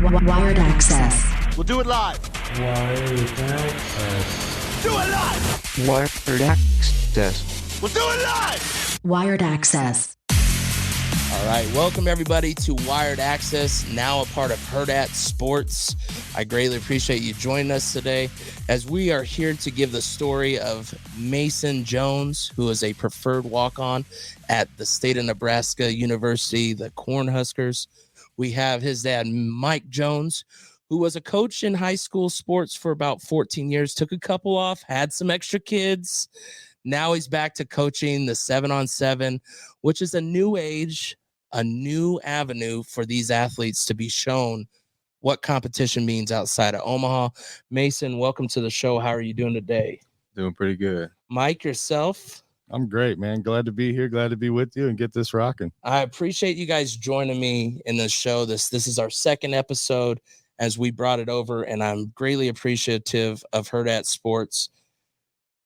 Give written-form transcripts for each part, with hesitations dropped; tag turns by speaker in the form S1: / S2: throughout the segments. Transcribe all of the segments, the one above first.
S1: Wired Axcess.
S2: We'll do it live.
S3: Wired Axcess.
S2: Do it live.
S4: Wired Axcess.
S2: We'll do it live.
S1: Wired Axcess.
S5: All right, welcome everybody to Wired Axcess, now a part of Hurrdat Sports. I greatly appreciate you joining us today as we are here to give the story of Mason Jones, who is a preferred walk-on at the state of Nebraska University, the Cornhuskers. We have his dad, Mike Jones, who was a coach in high school sports for about 14 years, took a couple off, had some extra kids. Now he's back to coaching the 7-on-7, which is a new age, a new avenue for these athletes to be shown what competition means outside of Omaha. Mason, welcome to the show. How are you doing today?
S6: Doing pretty good.
S5: Mike, yourself?
S6: I'm great, man. Glad to be here. Glad to be with you and get this rocking.
S5: I appreciate you guys joining me in this show. This is our second episode as we brought it over, and I'm greatly appreciative of Hurrdat Sports.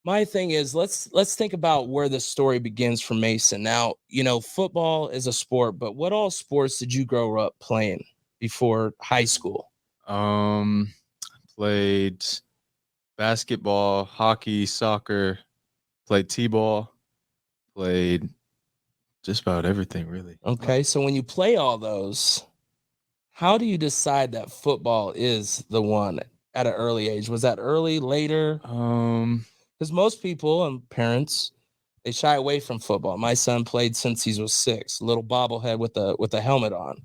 S5: My thing is, let's think about where the story begins for Mason. Now, you know, football is a sport, but what all sports did you grow up playing before high school?
S6: Played basketball, hockey, soccer, played t-ball, played just about everything, really.
S5: Okay, so when you play all those, how do you decide that football is the one at an early age? Was that early, later? Because most people and parents, they shy away from football. My son played since he was 6, little bobblehead with a helmet on.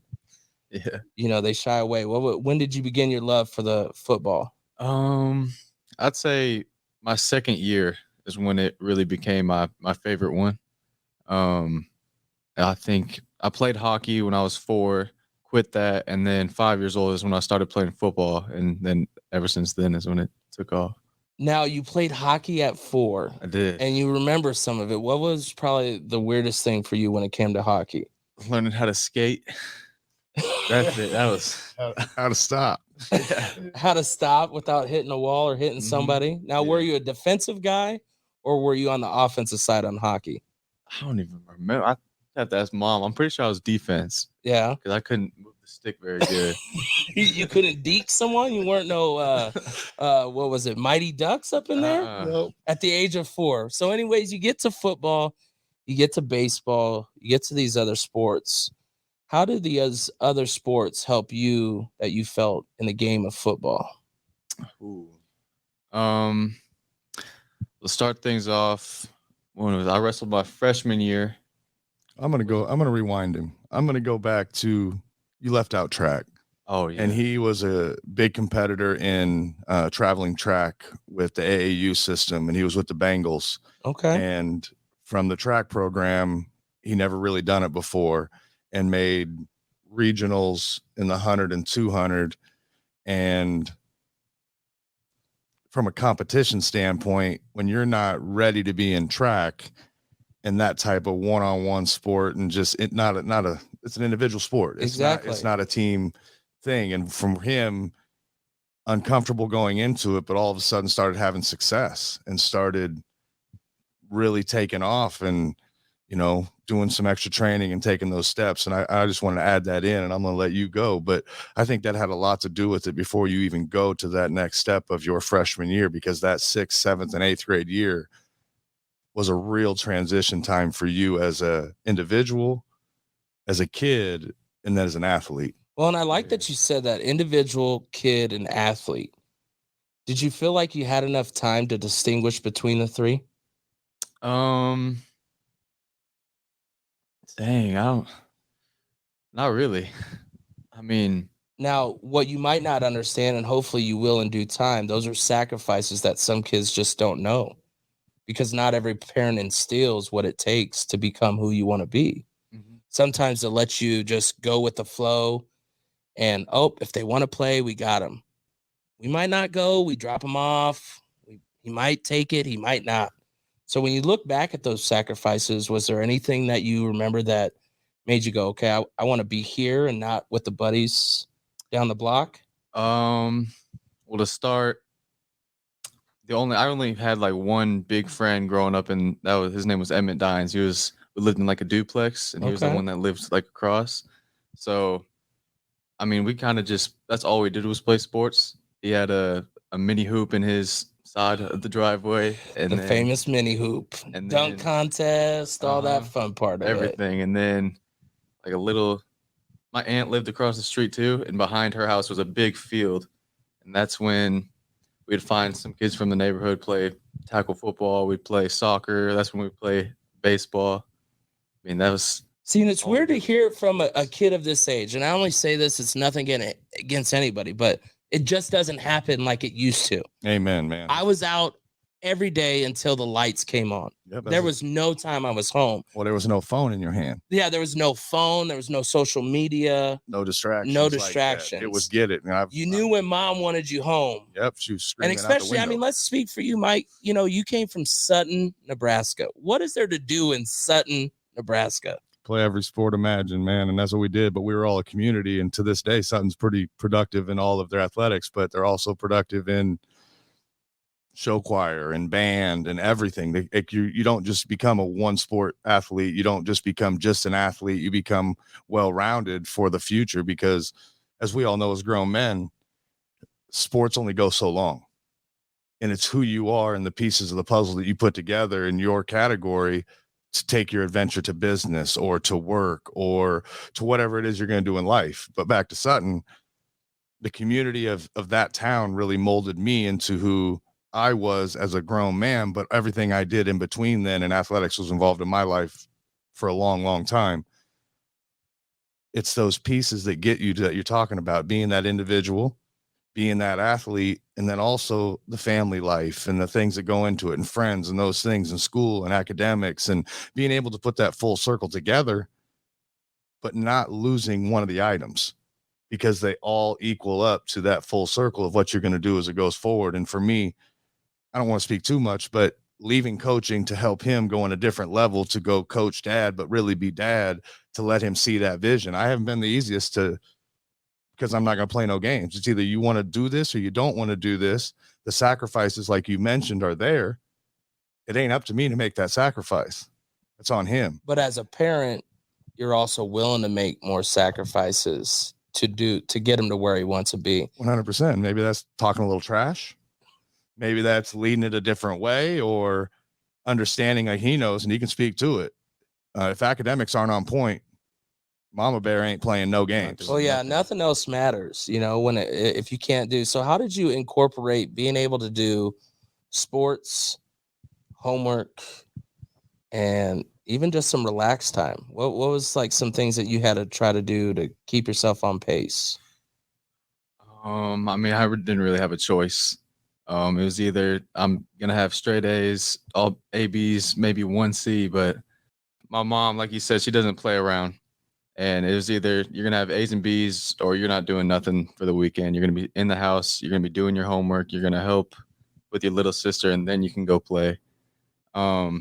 S6: Yeah.
S5: You know, they shy away. When did you begin your love for the football?
S6: I'd say my second year is when it really became my favorite one. I think I played hockey when I was 4, quit that, and then 5 years old is when I started playing football, and then ever since then is when it took off.
S5: Now, you played hockey at 4.
S6: I did.
S5: And you remember some of it. What was probably the weirdest thing for you when it came to hockey?
S6: Learning how to skate. That's it. That was how to stop.
S5: Yeah. How to stop without hitting a wall or hitting somebody. Now, were you a defensive guy or were you on the offensive side on hockey?
S6: I don't even remember. I have to ask Mom. I'm pretty sure I was defense.
S5: Yeah.
S6: Because I couldn't move the stick very good.
S5: You couldn't deke someone? You weren't what was it, Mighty Ducks up in there?
S6: Nope.
S5: At the age of 4. So anyways, you get to football, you get to baseball, you get to these other sports. How did these other sports help you that you felt in the game of football?
S6: Ooh. Let's start things off. I wrestled my freshman year.
S3: I'm gonna rewind him. I'm gonna go back to, you left out track.
S6: Oh yeah.
S3: And he was a big competitor in traveling track with the AAU system, and he was with the Bengals.
S5: Okay.
S3: And from the track program, he never really done it before, and made regionals in the 100 and 200. And from a competition standpoint, when you're not ready to be in track and that type of one-on-one sport, and just it's an individual sport. It's not a team thing. And from him, uncomfortable going into it, but all of a sudden started having success and started really taking off, and doing some extra training and taking those steps. And I just wanted to add that in, and I'm going to let you go. But I think that had a lot to do with it before you even go to that next step of your freshman year, because that 6th, 7th, and 8th grade year was a real transition time for you as a individual, as a kid, and then as an athlete.
S5: Well, and I like that you said that, individual, kid, and athlete. Did you feel like you had enough time to distinguish between the three?
S6: Dang, not really. I mean,
S5: now what you might not understand, and hopefully you will in due time, those are sacrifices that some kids just don't know, because not every parent instills what it takes to become who you want to be. Mm-hmm. Sometimes it lets you just go with the flow, and if they want to play, we got them. We might not go, we drop them off. He might take it, he might not. So when you look back at those sacrifices, was there anything that you remember that made you go, okay, I want to be here and not with the buddies down the block?
S6: Well, to start, I only had like one big friend growing up, and his name was Emmett Dines. We lived in like a duplex, and he was the one that lived like across. So I mean, we kind of that's all we did was play sports. He had a mini hoop in his side of the driveway, and
S5: the famous mini hoop,
S6: and
S5: dunk contest, all that fun part of
S6: everything. And then like my aunt lived across the street too, and behind her house was a big field. And that's when we'd find some kids from the neighborhood play tackle football. We'd play soccer. That's when we play baseball. I mean, that was.
S5: See, and it's weird to hear it from a kid of this age. And I only say this, it's nothing against anybody, but it just doesn't happen like it used to.
S3: Amen, man.
S5: I was out every day until the lights came on.
S3: Yep,
S5: there was no time I was home.
S3: Well, there was no phone in your hand.
S5: Yeah, there was no phone. There was no social media.
S3: No distractions.
S5: No distractions.
S3: It was get it.
S5: You knew when mom wanted you home.
S3: Yep, she was screaming.
S5: And especially, I mean, let's speak for you, Mike. You know, you came from Sutton, Nebraska. What is there to do in Sutton, Nebraska?
S3: Play every sport imagined, man, and that's what we did. But we were all a community, and to this day, Sutton's pretty productive in all of their athletics, but they're also productive in show choir and band and everything. You don't just become a one sport athlete. You don't just become just an athlete. You become well-rounded for the future, because as we all know, as grown men, sports only go so long, and it's who you are and the pieces of the puzzle that you put together in your category to take your adventure to business or to work or to whatever it is you're going to do in life. But back to Sutton, the community of that town really molded me into who I was as a grown man, but everything I did in between then, and athletics was involved in my life for a long, long time. It's those pieces that get you to that you're talking about, being that individual, being that athlete, and then also the family life and the things that go into it, and friends and those things, and school and academics, and being able to put that full circle together, but not losing one of the items, because they all equal up to that full circle of what you're going to do as it goes forward. And for me, I don't want to speak too much, but leaving coaching to help him go on a different level, to go coach dad, but really be dad, to let him see that vision. I haven't been the easiest because I'm not going to play no games. It's either you want to do this or you don't want to do this. The sacrifices, like you mentioned, are there. It ain't up to me to make that sacrifice. It's on him.
S5: But as a parent, you're also willing to make more sacrifices to get him to where he wants to be.
S3: 100%. Maybe that's talking a little trash. Maybe that's leading it a different way, or understanding like he knows and he can speak to it. If academics aren't on point, Mama Bear ain't playing no games.
S5: Well, yeah, nothing else matters, you know, if you can't do. So how did you incorporate being able to do sports, homework, and even just some relaxed time? What was like some things that you had to try to do to keep yourself on pace?
S6: I mean, I didn't really have a choice. It was either I'm going to have straight A's, all A, B's, maybe 1 C, but my mom, like you said, she doesn't play around. And it was either you're going to have A's and B's, or you're not doing nothing for the weekend. You're going to be in the house. You're going to be doing your homework. You're going to help with your little sister, and then you can go play. Yeah.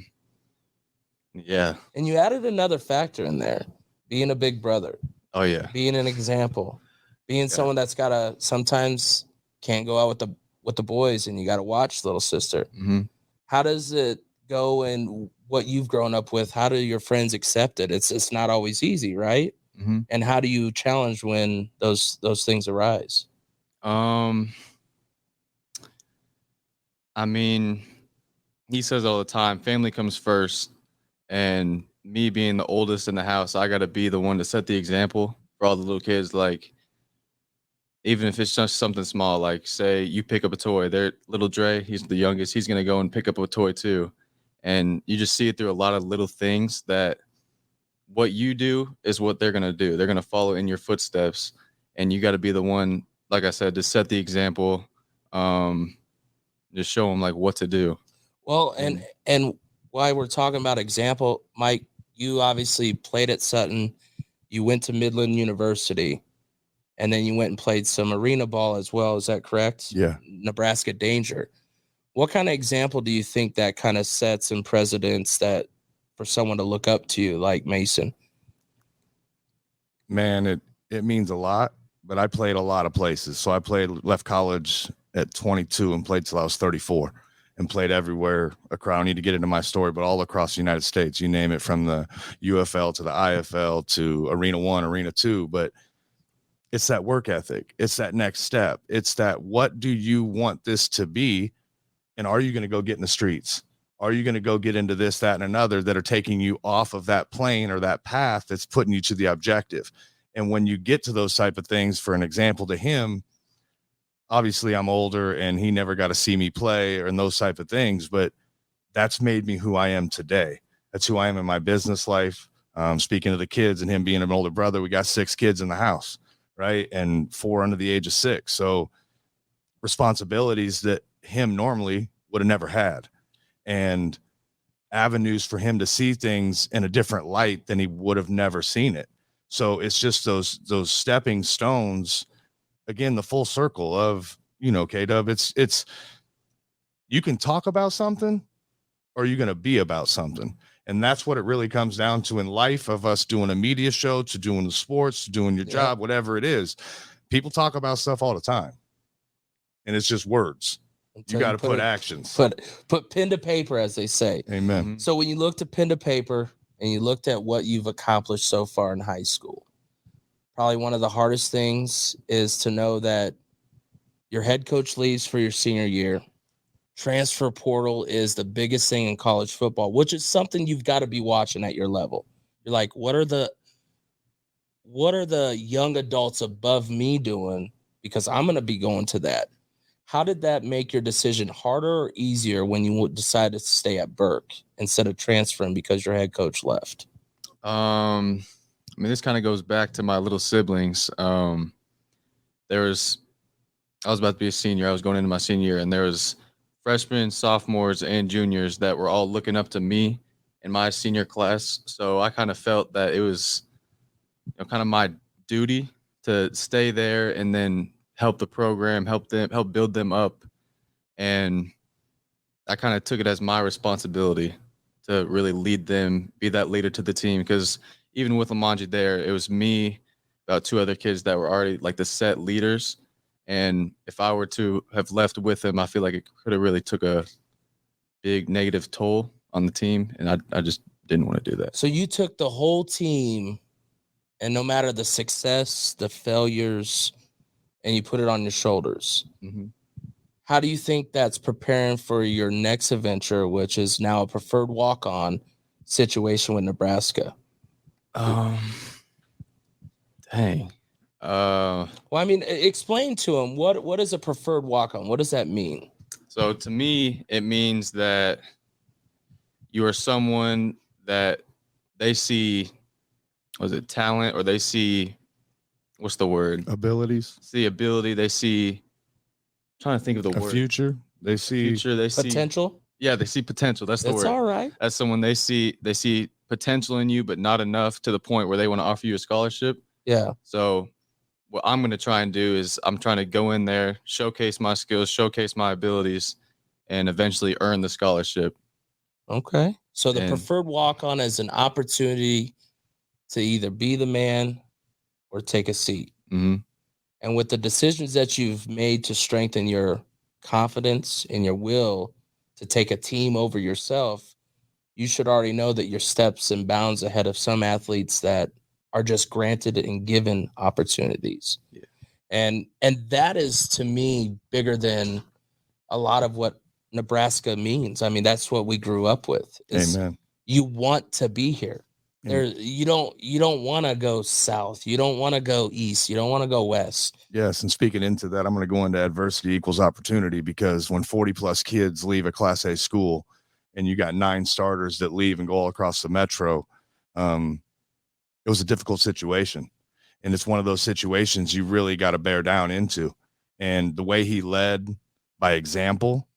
S5: And you added another factor in there, being a big brother.
S6: Oh, yeah.
S5: Being an example, being someone that's sometimes can't go out with the boys, and you got to watch little sister.
S6: Mm-hmm.
S5: How does it go, and what you've grown up with? How do your friends accept it? It's not always easy, right?
S6: Mm-hmm.
S5: And how do you challenge when those things arise?
S6: I mean, he says all the time, family comes first, and me being the oldest in the house, I got to be the one to set the example for all the little kids. Like, even if it's just something small, like say you pick up a toy, little Dre, he's the youngest, he's going to go and pick up a toy too. And you just see it through a lot of little things, that what you do is what they're going to do. They're going to follow in your footsteps, and you got to be the one, like I said, to set the example, just show them like what to do.
S5: Well, and while we're talking about example, Mike, you obviously played at Sutton, you went to Midland University, and then you went and played some arena ball as well. Is that correct?
S3: Yeah.
S5: Nebraska Danger. What kind of example do you think that kind of sets in precedence that for someone to look up to you like Mason?
S3: Man, it means a lot, but I played a lot of places. So I left college at 22 and played till I was 34, and played everywhere across. I don't need to get into my story, but all across the United States, you name it, from the UFL to the IFL to Arena 1, Arena 2. But It's that work ethic. It's that next step. It's that, what do you want this to be? And are you going to go get in the streets? Are you going to go get into this, that, and another that are taking you off of that plane or that path that's putting you to the objective? And when you get to those type of things, for an example, to him, obviously I'm older and he never got to see me play and those type of things, but that's made me who I am today. That's who I am in my business life. Speaking of the kids and him being an older brother, we got 6 kids in the house, right? And 4 under the age of 6. So responsibilities that him normally would have never had, and avenues for him to see things in a different light than he would have never seen it. So it's just those stepping stones, again, the full circle of, K-Dub, it's you can talk about something or you're going to be about something. And that's what it really comes down to in life, of us doing a media show to doing the sports, to doing your job, whatever it is. People talk about stuff all the time, and it's just words. You got to put actions.
S5: Put pen to paper, as they say.
S3: Amen.
S6: Mm-hmm.
S5: So when you looked at pen to paper and you looked at what you've accomplished so far in high school, probably one of the hardest things is to know that your head coach leaves for your senior year. Transfer portal is the biggest thing in college football, which is something you've got to be watching at your level. You're like, what are the young adults above me doing? Because I'm going to be going to that. How did that make your decision harder or easier when you decided to stay at Burke instead of transferring because your head coach left?
S6: This kind of goes back to my little siblings. I was about to be a senior. I was going into my senior year, and there was freshmen, sophomores, and juniors that were all looking up to me in my senior class. So I kind of felt that it was kind of my duty to stay there and then help the program, help build them up. And I kind of took it as my responsibility to really lead them, be that leader to the team. Because even with Lamanji there, it was me, about 2 other kids that were already like the set leaders. And if I were to have left with him, I feel like it could have really took a big negative toll on the team. And I just didn't want to do that.
S5: So you took the whole team, and no matter the success, the failures, and you put it on your shoulders.
S6: Mm-hmm.
S5: How do you think that's preparing for your next adventure, which is now a preferred walk-on situation with Nebraska?
S6: Dang.
S5: Well, I mean, explain to him what is a preferred walk-on? What does that mean?
S6: So to me, it means that you are someone that they see, talent, or they see, what's the word?
S3: Abilities.
S6: See ability. They see, I'm trying to think of the word.
S3: Future. They see
S6: Future. They see
S5: Potential?
S6: Yeah, they see potential. That's the word.
S5: That's all right.
S6: As someone they see potential in you, but not enough to the point where they want to offer you a scholarship.
S5: Yeah.
S6: So what I'm going to try and do is I'm trying to go in there, showcase my skills, showcase my abilities, and eventually earn the scholarship.
S5: Okay. So the preferred walk-on is an opportunity to either be the man or take a seat.
S6: Mm-hmm.
S5: And with the decisions that you've made to strengthen your confidence and your will to take a team over yourself, you should already know that you're steps and bounds ahead of some athletes that are just granted and given opportunities.
S6: Yeah.
S5: And that is, to me, bigger than a lot of what Nebraska means. I mean, that's what we grew up with.
S3: Amen.
S5: You want to be here. You don't want to go south. You don't want to go east. You don't want to go west.
S3: Yes. And speaking into that, I'm going to go into adversity equals opportunity, because when 40 plus kids leave a Class A school and you got 9 starters that leave and go all across the metro, it was a difficult situation. And it's one of those situations you really got to bear down into. And the way he led by example,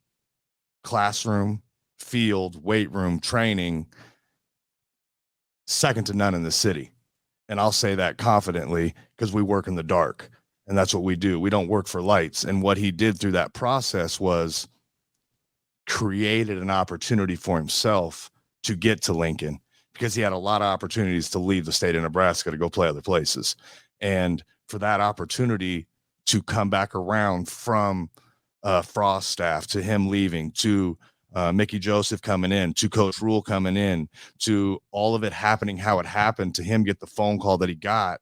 S3: classroom, field, weight room, training, second to none in the city. And I'll say that confidently because we work in the dark, and that's what we do. We don't work for lights. And what he did through that process was created an opportunity for himself to get to Lincoln, because he had a lot of opportunities to leave the state of Nebraska to go play other places. And for that opportunity to come back around from Frost staff, to him leaving, to Mickey Joseph coming in, to Coach Rhule coming in, to all of it happening how it happened, to him get the phone call that he got,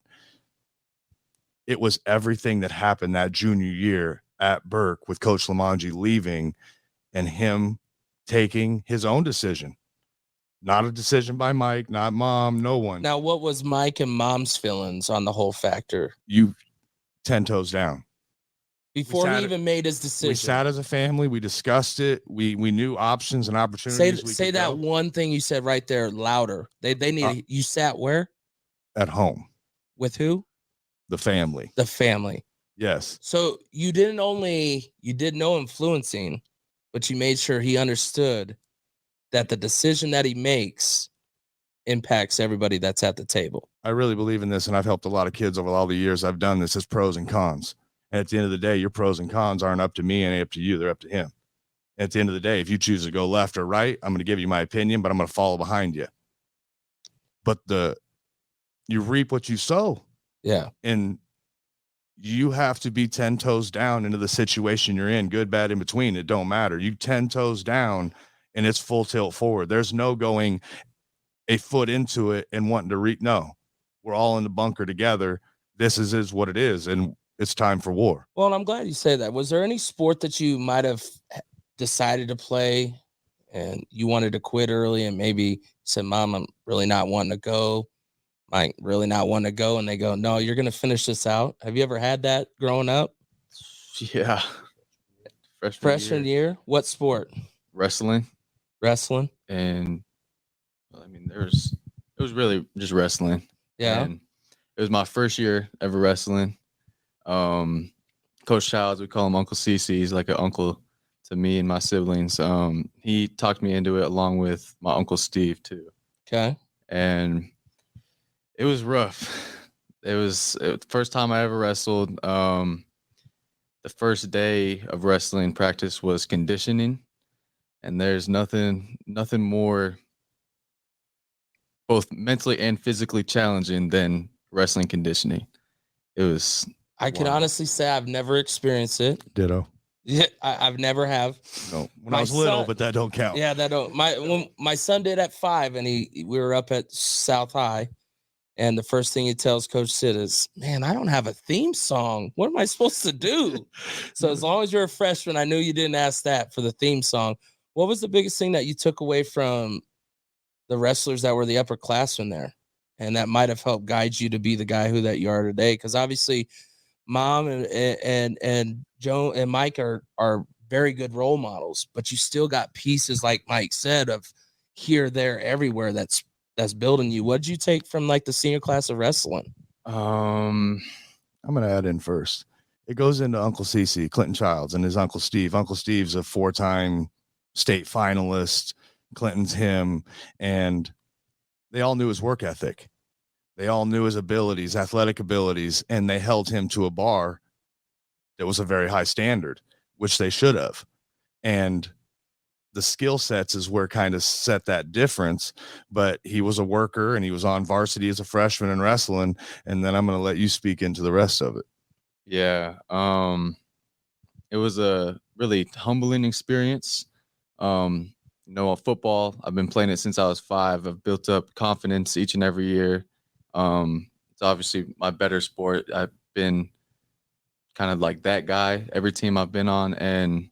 S3: It was everything that happened that junior year at Burke with Coach Lamonji leaving and him taking his own decision. Not a decision by Mike, not mom, no one.
S5: Now, what was Mike and mom's feelings on the whole factor?
S3: You 10 toes down.
S5: Before he even made his decision.
S3: We sat as a family. We discussed it. We knew options and opportunities.
S5: Say that one thing you said right there louder. They need you sat where?
S3: At home.
S5: With who?
S3: The family.
S5: The family.
S3: Yes.
S5: So you did no influencing, but you made sure he understood that the decision that he makes impacts everybody that's at the table.
S3: I really believe in this, and I've helped a lot of kids over all the years I've done this. As pros and cons. And at the end of the day, your pros and cons aren't up to me and up to you. They're up to him. And at the end of the day, if you choose to go left or right, I'm going to give you my opinion, but I'm going to follow behind you. But you reap what you sow.
S5: Yeah.
S3: And you have to be 10 toes down into the situation you're in, good, bad, in between. It don't matter. You 10 toes down and it's full tilt forward. There's no going a foot into it and wanting to no, we're all in the bunker together. This is what it is. And it's time for war.
S5: Well, and I'm glad you say that. Was there any sport that you might have decided to play and you wanted to quit early and maybe said, Mom, I'm really not wanting to go. Mike, really not wanting to go. And they go, no, you're going to finish this out. Have you ever had that growing up?
S6: Yeah.
S5: Freshman year? What sport?
S6: Wrestling.
S5: And
S6: I mean, it was really just wrestling.
S5: Yeah.
S6: And it was my first year ever wrestling. Coach Childs, we call him Uncle CC. He's like an uncle to me and my siblings. He talked me into it along with my Uncle Steve too.
S5: Okay.
S6: And it was rough. It was the first time I ever wrestled. The first day of wrestling practice was conditioning, and there's nothing more both mentally and physically challenging than wrestling conditioning. It was.
S5: I can honestly say I've never experienced it.
S3: Ditto.
S5: Yeah, I've never have.
S3: No, when I was little, but that don't count.
S5: Yeah, that don't. When my son did at 5, and we were up at South High, and the first thing he tells Coach Sid is, "Man, I don't have a theme song. What am I supposed to do?" So as long as you're a freshman, I knew you didn't ask that for the theme song. What was the biggest thing that you took away from the wrestlers that were the upperclassmen there, and that might have helped guide you to be the guy who that you are today? Because obviously, Mom and Joe and Mike are very good role models, but you still got pieces, like Mike said, of here, there, everywhere that's building you. What did you take from like the senior class of wrestling?
S3: I'm going to add in first. It goes into Uncle CC, Clinton Childs, and his Uncle Steve. Uncle Steve's a 4-time state finalist. Clinton's him. And they all knew his work ethic. They all knew his abilities, athletic abilities, and they held him to a bar that was a very high standard, which they should have. And the skill sets is where kind of set that difference. But he was a worker, and he was on varsity as a freshman in wrestling. And then I'm going to let you speak into the rest of it.
S6: Yeah. It was a really humbling experience. Football, I've been playing it since I was 5. I've built up confidence each and every year. It's obviously my better sport. I've been kind of like that guy every team I've been on. And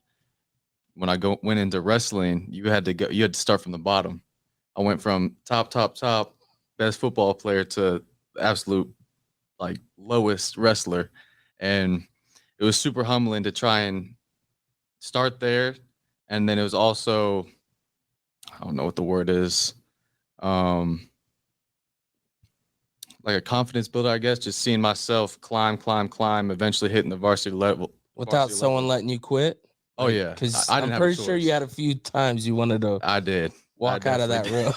S6: when I went into wrestling, you had to start from the bottom. I went from top best football player to the absolute like lowest wrestler. And it was super humbling to try and start there. And then it was also, I don't know what the word is. Like a confidence builder, I guess, just seeing myself climb, eventually hitting the varsity level.
S5: Without someone letting you quit?
S6: Oh, yeah.
S5: Because I'm pretty sure you had a few times you wanted to
S6: I did.
S5: walk out of that
S6: room.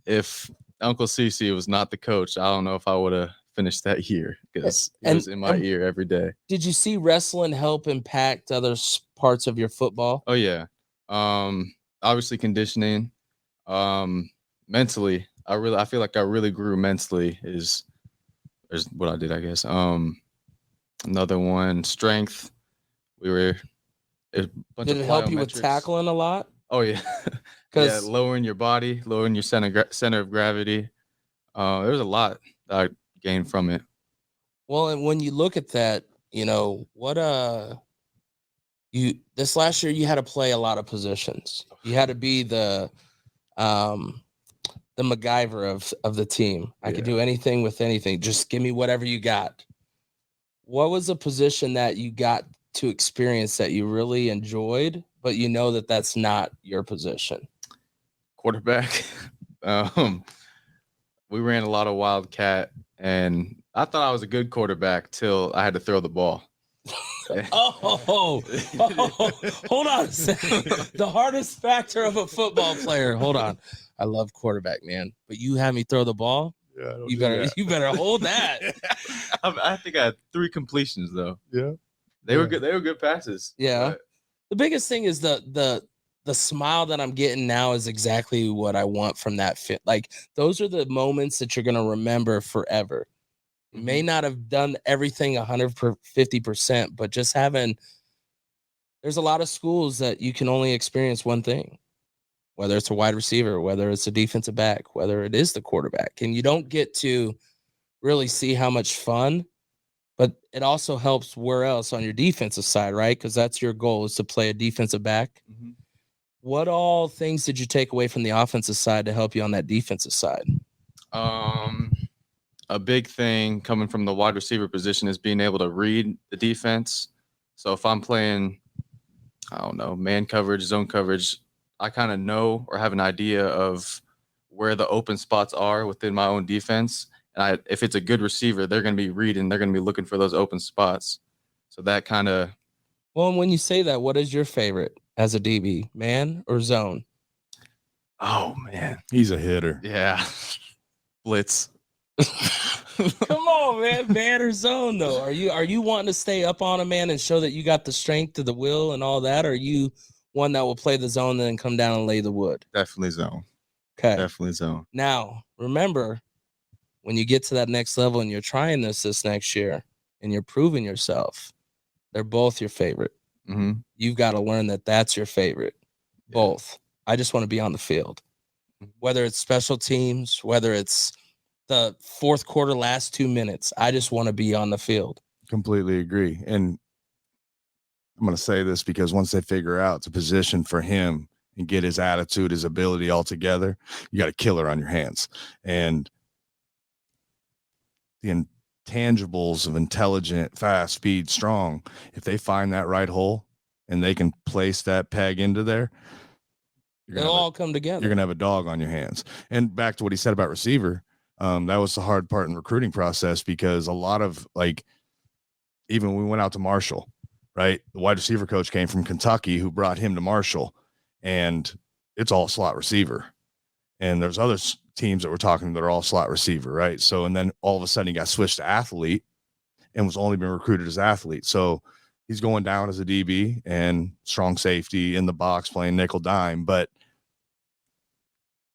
S6: If Uncle CC was not the coach, I don't know if I would have finished that year, because it was in my ear every day. Did
S5: you see wrestling help impact other parts of your football?
S6: Oh, yeah. Obviously conditioning. Mentally, I feel like I really grew mentally is what I did, I guess. Another one, strength. Did
S5: it help you with tackling a lot?
S6: Oh, yeah. Yeah, lowering your body, lowering your center of gravity. There's a lot I gained from it.
S5: Well, and when you look at that, what this last year you had to play a lot of positions. You had to be the MacGyver of the team. I could do anything with anything. Just give me whatever you got. What was a position that you got to experience that you really enjoyed, but that's not your position?
S6: Quarterback. We ran a lot of wildcat, and I thought I was a good quarterback till I had to throw the ball.
S5: Hold on a second. The hardest factor of a football player. Hold on. I love quarterback, man. But you had me throw the ball?
S3: Yeah,
S5: you better hold that.
S6: I think I had 3 completions though.
S3: Yeah.
S6: They were good. They were good passes.
S5: Yeah.
S6: But
S5: The biggest thing is the smile that I'm getting now is exactly what I want from that fit. Like, those are the moments that you're going to remember forever. You may not have done everything 150%, but just there's a lot of schools that you can only experience one thing, whether it's a wide receiver, whether it's a defensive back, whether it is the quarterback. And you don't get to really see how much fun, but it also helps where else on your defensive side, right? Because that's your goal, is to play a defensive back. Mm-hmm. What all things did you take away from the offensive side to help you on that defensive side?
S6: A big thing coming from the wide receiver position is being able to read the defense. So if I'm playing, I don't know, man coverage, zone coverage, I kind of know or have an idea of where the open spots are within my own defense. And if it's a good receiver, they're going to be reading, they're going to be looking for those open spots. So that kind of.
S5: Well, and when you say that, what is your favorite as a DB, man or zone?
S6: Oh, man.
S3: He's a hitter.
S6: Yeah. Blitz.
S5: Come on, man or zone though. Are you wanting to stay up on a man and show that you got the strength to the will and all that? Or are you one that will play the zone and then come down and lay the wood?
S6: Definitely zone.
S5: Okay.
S6: Definitely zone.
S5: Now, remember, when you get to that next level and you're trying this next year and you're proving yourself, they're both your favorite.
S6: Mm-hmm.
S5: You've got to learn that that's your favorite. Yeah. Both. I just want to be on the field. Whether it's special teams, whether it's the fourth quarter, last 2 minutes, I just want to be on the field.
S3: Completely agree. And I'm going to say this because once they figure out it's a position for him and get his attitude, his ability all together, you got a killer on your hands. And the intangibles of intelligent, fast, speed, strong, if they find that right hole and they can place that peg into there,
S5: they'll all come together.
S3: You're going to have a dog on your hands. And back to what he said about receiver, that was the hard part in the recruiting process, because a lot of, like, even when we went out to Marshall, right, the wide receiver coach came from Kentucky who brought him to Marshall, and it's all slot receiver. And there's other teams that we're talking that are all slot receiver, right? So, and then all of a sudden he got switched to athlete and was only been recruited as athlete. So he's going down as a DB and strong safety in the box playing nickel dime. But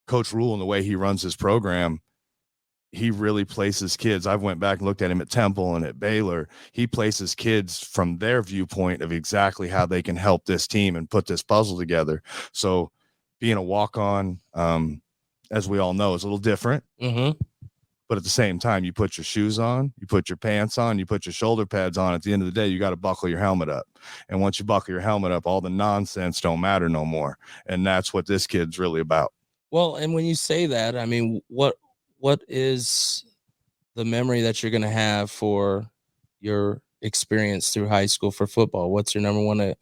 S3: Coach Rhule, and the way he runs his program, he really places kids. I've went back and looked at him at Temple and at Baylor. He places kids from their viewpoint of exactly how they can help this team and put this puzzle together. So being a walk-on, as we all know, is a little different.
S5: Mm-hmm.
S3: But at the same time, you put your shoes on, you put your pants on, you put your shoulder pads on. At the end of the day, you got to buckle your helmet up. And once you buckle your helmet up, all the nonsense don't matter no more. And that's what this kid's really about.
S5: Well, and when you say that, I mean, what is the memory that you're going to have for your experience through high school for football? What's your number one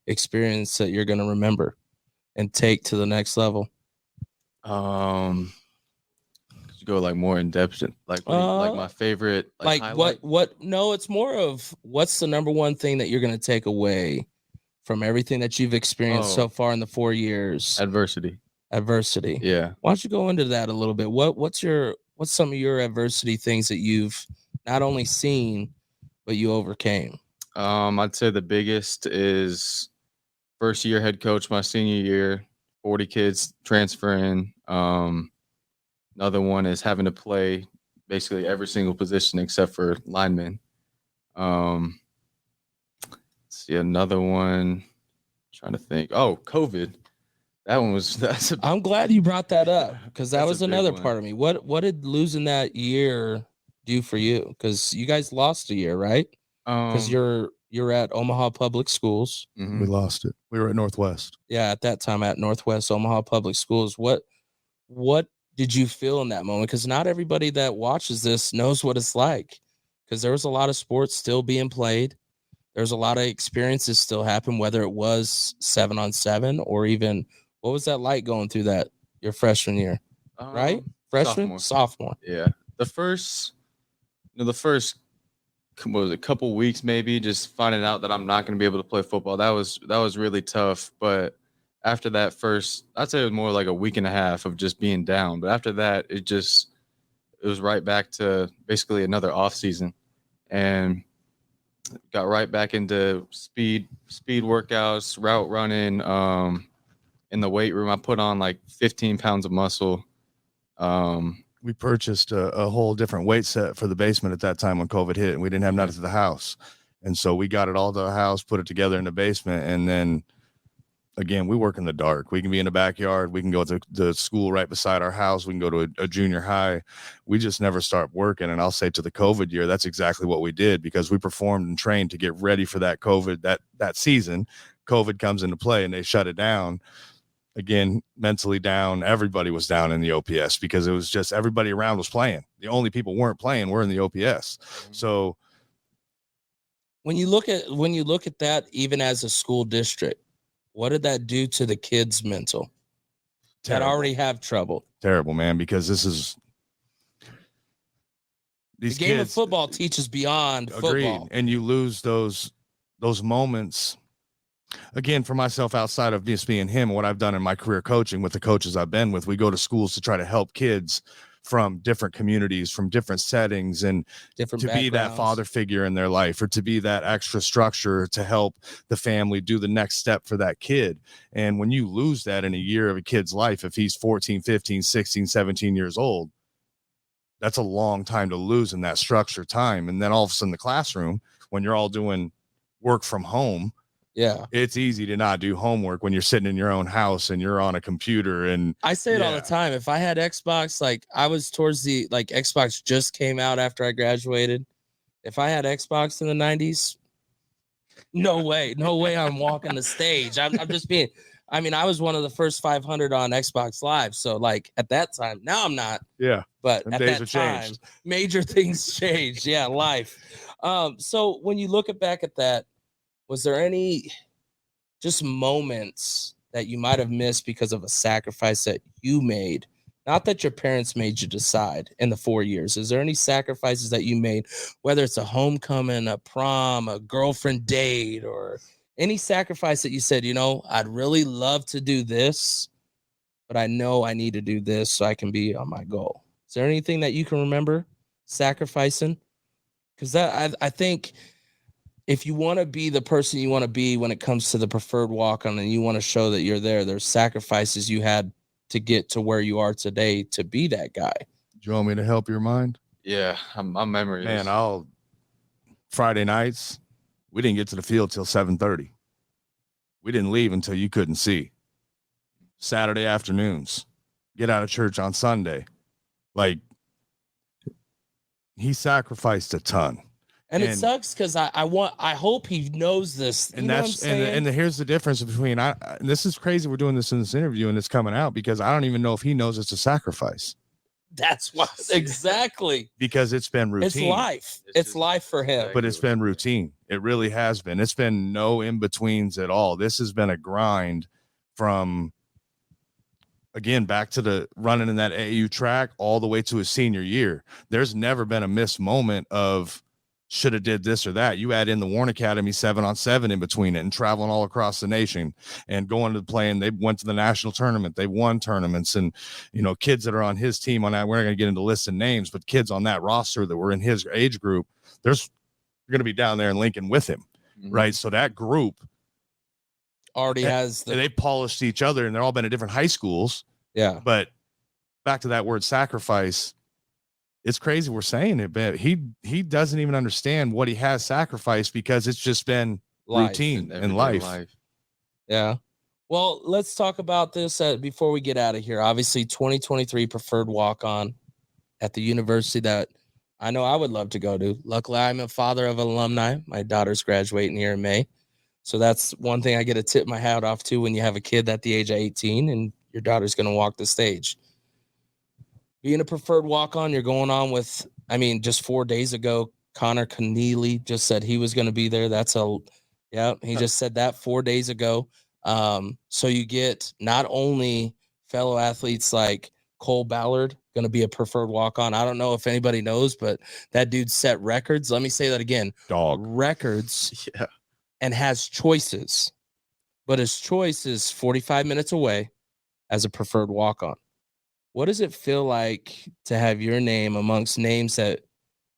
S5: experience that you're going to remember and take to the next level?
S6: Go like more in depth, like my favorite,
S5: like
S6: highlight?
S5: what? No, it's more of what's the number one thing that you're going to take away from everything that you've experienced so far in the 4 years?
S6: Adversity.
S5: Yeah. Why don't you go into that a little bit? What's some of your adversity things that you've not only seen but you overcame?
S6: I'd say the biggest is first year head coach my senior year, 40 kids transferring. Another one is having to play basically every single position except for linemen. See, another one, trying to think. Oh, COVID. That one I'm
S5: glad you brought that up, because that was another
S6: one.
S5: part of me. What did losing that year do for you? Because you guys lost a year, right? Because you're at Omaha Public Schools.
S3: We lost it. We were at Northwest.
S5: Yeah, at that time at Northwest Omaha Public Schools. What did you feel in that moment? Because not everybody that watches this knows what it's like. Because there was a lot of sports still being played. There's a lot of experiences still happen, whether it was 7-on-7 or even what was that like going through that your freshman year, right? Freshman, sophomore.
S6: Yeah, the first what was it, couple weeks maybe, just finding out that I'm not going to be able to play football. That was really tough. But after that first, I'd say it was more like a week and a half of just being down. But after that, it was right back to basically another off season, and got right back into speed workouts, route running. In the weight room, I put on like 15 pounds of muscle.
S3: We purchased a whole different weight set for the basement at that time when COVID hit, and we didn't have nothing to the house. And so we got it all to the house, put it together in the basement. And then again, we work in the dark. We can be in the backyard. We can go to the school right beside our house. We can go to a junior high. We just never start working. And I'll say to the COVID year, that's exactly what we did, because we performed and trained to get ready for that COVID, that season. COVID comes into play and they shut it down. Again, mentally down. Everybody was down in the OPS because it was just everybody around was playing. The only people weren't playing were in the OPS. So
S5: when you look at that, even as a school district, what did that do to the kids' mental that already have trouble?
S3: Terrible, man, because this is
S5: the game of football teaches beyond football.
S3: And you lose those moments. Again, for myself, outside of just being him, what I've done in my career coaching with the coaches I've been with, we go to schools to try to help kids from different communities, from different settings, and
S5: different
S3: to be that father figure in their life, or to be that extra structure to help the family do the next step for that kid. And when you lose that in a year of a kid's life, if he's 14, 15, 16, 17 years old, that's a long time to lose in that structure time. And then all of a sudden the classroom, when you're all doing work from home,
S5: yeah,
S3: it's easy to not do homework when you're sitting in your own house and you're on a computer. And
S5: I say it all the time. If I had Xbox, like I was towards the, like Xbox just came out after I graduated. If I had Xbox in the 90s, no way I'm walking the stage. I'm just being, I mean, I was one of the first 500 on Xbox Live. So like at that time, now I'm not.
S3: Yeah.
S5: But at that time, major things changed. Yeah, life. So when you look back at that, was there any just moments that you might have missed because of a sacrifice that you made? Not that your parents made you decide in the 4 years. Is there any sacrifices that you made, whether it's a homecoming, a prom, a girlfriend date, or any sacrifice that you said, you know, I'd really love to do this, but I know I need to do this so I can be on my goal? Is there anything that you can remember sacrificing? Because that I think if you want to be the person you want to be when it comes to the preferred walk-on and you want to show that you're there, there's sacrifices you had to get to where you are today to be that guy.
S3: Do you want me to help your mind?
S6: Yeah, my memory.
S3: Man, Friday nights, we didn't get to the field till 7:30. We didn't leave until you couldn't see. Saturday afternoons, get out of church on Sunday. Like, he sacrificed a ton.
S5: And it sucks because I hope he knows this.
S3: And here's the difference between and this is crazy. We're doing this in this interview and it's coming out because I don't even know if he knows it's a sacrifice.
S5: That's what exactly,
S3: because it's been routine.
S5: It's life. It's life for him.
S3: But it's been routine. It really has been. It's been no in-betweens at all. This has been a grind from, again, back to the running in that AAU track all the way to his senior year. There's never been a missed moment of should have did this or that. You add in the Warren Academy 7-on-7 in between it and traveling all across the nation and going to play. And they went to the national tournament. They won tournaments, and, you know, kids that are on his team on that, we're not going to get into lists and names, but kids on that roster that were in his age group, you're going to be down there in Lincoln with him. Mm-hmm. Right. So that group
S5: already has,
S3: they polished each other and they're all been at different high schools.
S5: Yeah.
S3: But back to that word sacrifice, it's crazy we're saying it, but he doesn't even understand what he has sacrificed because it's just been routine in life.
S5: Yeah. Well, let's talk about this before we get out of here. Obviously, 2023 preferred walk-on at the university that I know I would love to go to. Luckily, I'm a father of alumni. My daughter's graduating here in May. So that's one thing I get to tip my hat off to when you have a kid at the age of 18 and your daughter's going to walk the stage. Being a preferred walk-on, you're going on with, just 4 days ago, Connor Keneally just said he was going to be there. He just said that 4 days ago. So you get not only fellow athletes like Cole Ballard going to be a preferred walk-on. I don't know if anybody knows, but that dude set records. Let me say that again. Records.
S3: Yeah.
S5: And has choices. But his choice is 45 minutes away as a preferred walk-on. What does it feel like to have your name amongst names that,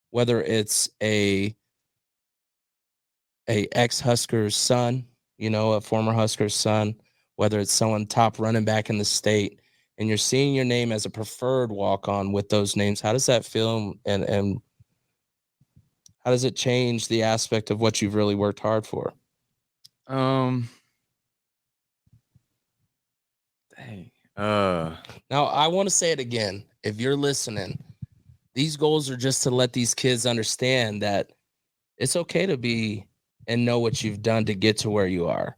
S5: whether it's a ex-Husker's son, a former Husker's son, whether it's someone top running back in the state, and you're seeing your name as a preferred walk-on with those names, how does that feel, and how does it change the aspect of what you've really worked hard for? Now, I want to say it again. If you're listening, these goals are just to let these kids understand that it's okay to be and know what you've done to get to where you are,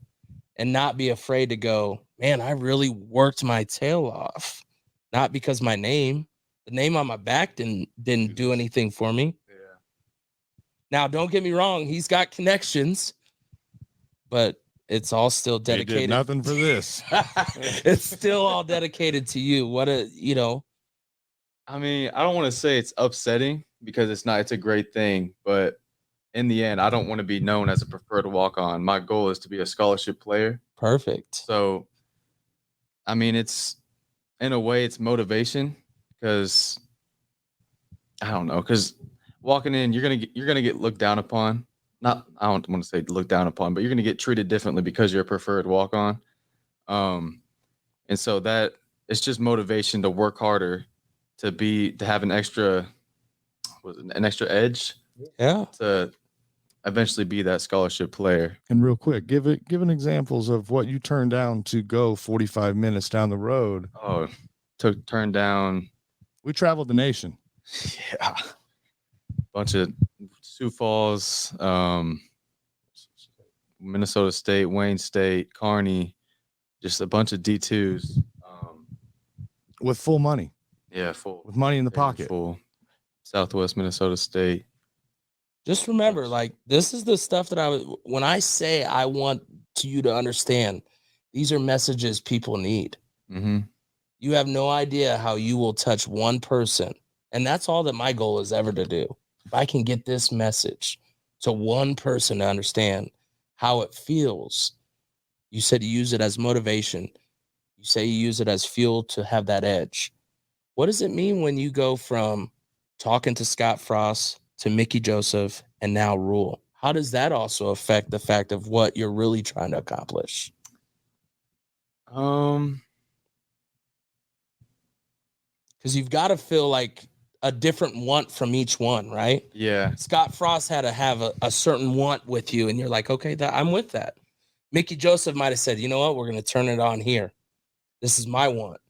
S5: and not be afraid to go, man, I really worked my tail off. Not because the name on my back didn't do anything for me.
S6: Yeah.
S5: Now, don't get me wrong. He's got connections, but it's all still dedicated.
S3: He did nothing for this.
S5: It's still all dedicated to you.
S6: I don't want to say it's upsetting because it's not. It's a great thing, but in the end, I don't want to be known as a preferred walk-on. My goal is to be a scholarship player.
S5: Perfect.
S6: So, it's in a way it's motivation because I don't know, because walking in, you're gonna get looked down upon. I don't want to say looked down upon, but you're gonna get treated differently because you're a preferred walk-on. And so that it's just motivation to work harder, to have an extra edge.
S5: Yeah.
S6: To eventually be that scholarship player.
S3: And real quick, give an examples of what you turned down to go 45 minutes down the road.
S6: Oh, turned down.
S3: We traveled the nation.
S6: Yeah. Bunch of Sioux Falls, Minnesota State, Wayne State, Kearney, just a bunch of D2s.
S3: With full money.
S6: Yeah, full.
S3: With money in the pocket.
S6: Full. Southwest Minnesota State.
S5: Just remember, this is the stuff that when I say I want you to understand, these are messages people need.
S6: Mm-hmm.
S5: You have no idea how you will touch one person. And that's all that my goal is ever to do. If I can get this message to one person to understand how it feels, you said you use it as motivation. You say you use it as fuel to have that edge. What does it mean when you go from talking to Scott Frost to Mickey Joseph and now Rhule? How does that also affect the fact of what you're really trying to accomplish? Because you've got to feel like a different want from each one, right?
S6: Yeah.
S5: Scott Frost had to have a certain want with you, and you're like, okay, I'm with that. Mickey Joseph might have said, you know what, we're going to turn it on here. This is my want.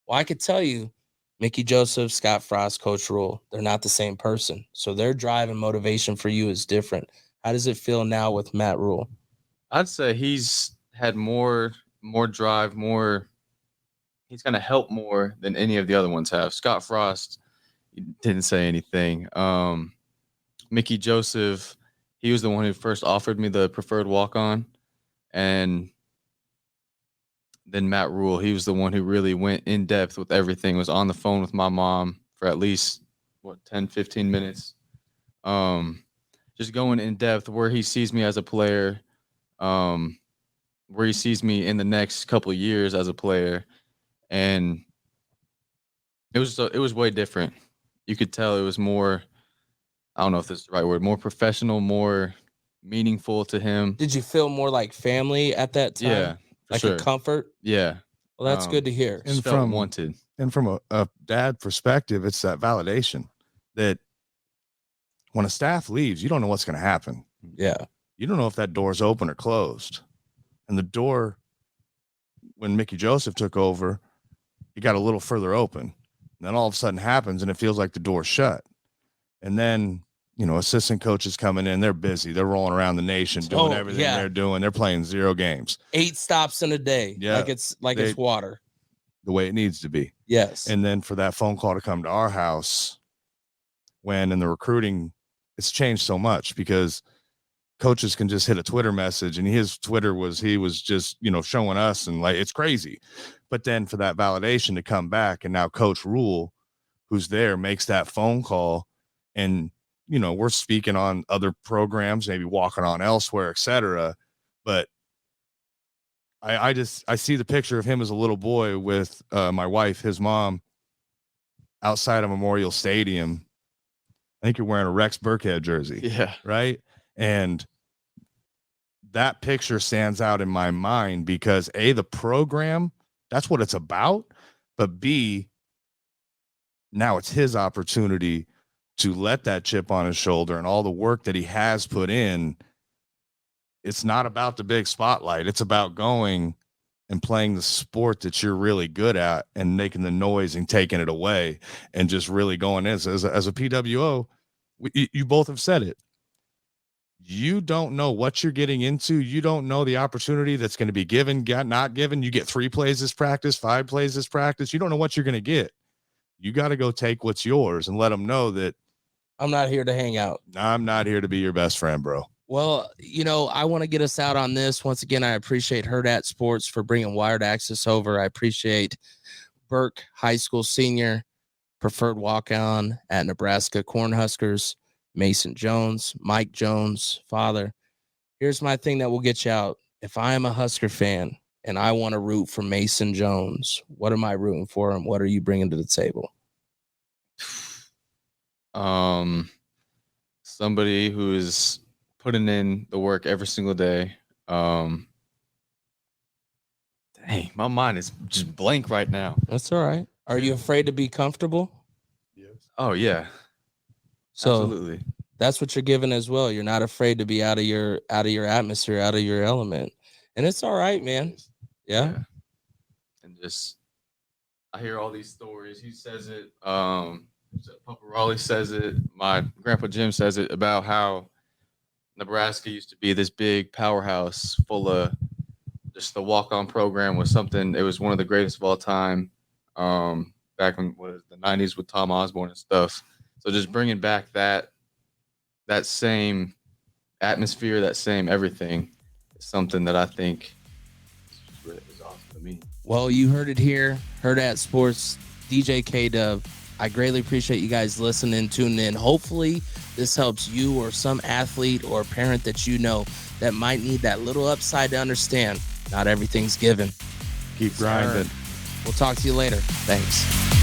S5: Well, I could tell you, Mickey Joseph, Scott Frost, Coach Rhule, they're not the same person. So their drive and motivation for you is different. How does it feel now with Matt Rhule?
S6: I'd say he's had more drive, he's going to help more than any of the other ones have. Scott Frost didn't say anything. Mickey Joseph, he was the one who first offered me the preferred walk-on. And then Matt Rhule, he was the one who really went in depth with everything, was on the phone with my mom for at least 10, 15 minutes. Just going in depth where he sees me as a player, where he sees me in the next couple of years as a player. And it was way different. You could tell it was more, I don't know if this is the right word, more professional, more meaningful to him.
S5: Did you feel more like family at that time?
S6: Yeah.
S5: Like
S6: sure.
S5: a comfort?
S6: Yeah.
S5: Well, that's good to hear.
S3: And
S6: felt wanted.
S3: And from a dad perspective, it's that validation that when a staff leaves, you don't know what's going to happen.
S5: Yeah.
S3: You don't know if that door's open or closed. And the door, when Mickey Joseph took over, it got a little further open. And then all of a sudden happens and it feels like the door's shut. And then, assistant coaches coming in, they're busy. They're rolling around the nation doing everything they're doing. They're playing 0 games.
S5: 8 stops in a day.
S3: Yeah.
S5: It's water.
S3: The way it needs to be.
S5: Yes.
S3: And then for that phone call to come to our house when in the recruiting, it's changed so much because coaches can just hit a Twitter message, and his Twitter he was just, showing us, and like, it's crazy. But then for that validation to come back, and now Coach Rhule, who's there, makes that phone call, and, we're speaking on other programs, maybe walking on elsewhere, etc. But I see the picture of him as a little boy with my wife, his mom, outside of Memorial Stadium. I think you're wearing a Rex Burkhead jersey.
S6: Yeah.
S3: Right. And that picture stands out in my mind because A, the program, that's what it's about. But B, now it's his opportunity to let that chip on his shoulder and all the work that he has put in. It's not about the big spotlight. It's about going and playing the sport that you're really good at and making the noise and taking it away and just really going in. As a PWO, you both have said it. You don't know what you're getting into. You don't know the opportunity that's going to be given, not given. You get 3 plays this practice, 5 plays this practice. You don't know what you're going to get. You got to go take what's yours and let them know that
S5: I'm not here to hang out.
S3: I'm not here to be your best friend, bro.
S5: Well, I want to get us out on this. Once again, I appreciate Hurrdat Sports for bringing Wired Access over. I appreciate Burke High School senior, preferred walk-on at Nebraska Cornhuskers, Mason Jones, Mike Jones, father. Here's my thing that will get you out. If I am a Husker fan and I want to root for Mason Jones, what am I rooting for him? What are you bringing to the table?
S6: Somebody who is putting in the work every single day. Dang, my mind is just blank right now.
S5: That's all right. Are you afraid to be comfortable?
S3: Yes.
S6: Oh yeah.
S5: So
S6: absolutely.
S5: That's what you're given as well. You're not afraid to be out of your atmosphere, out of your element. And it's all right, man. Yeah.
S6: And just I hear all these stories. He says it. Papa Raleigh says it. My grandpa Jim says it about how Nebraska used to be this big powerhouse full of just the walk-on program was something. It was one of the greatest of all time. Back in the 90s with Tom Osborne and stuff. So just bringing back that same atmosphere, that same everything is something that I think is awesome to me.
S5: Well, you heard it here. Hurrdat Sports, DJ K-Dub. I greatly appreciate you guys listening, tuning in. Hopefully this helps you or some athlete or parent that you know that might need that little upside to understand not everything's given.
S3: Keep grinding.
S5: We'll talk to you later. Thanks.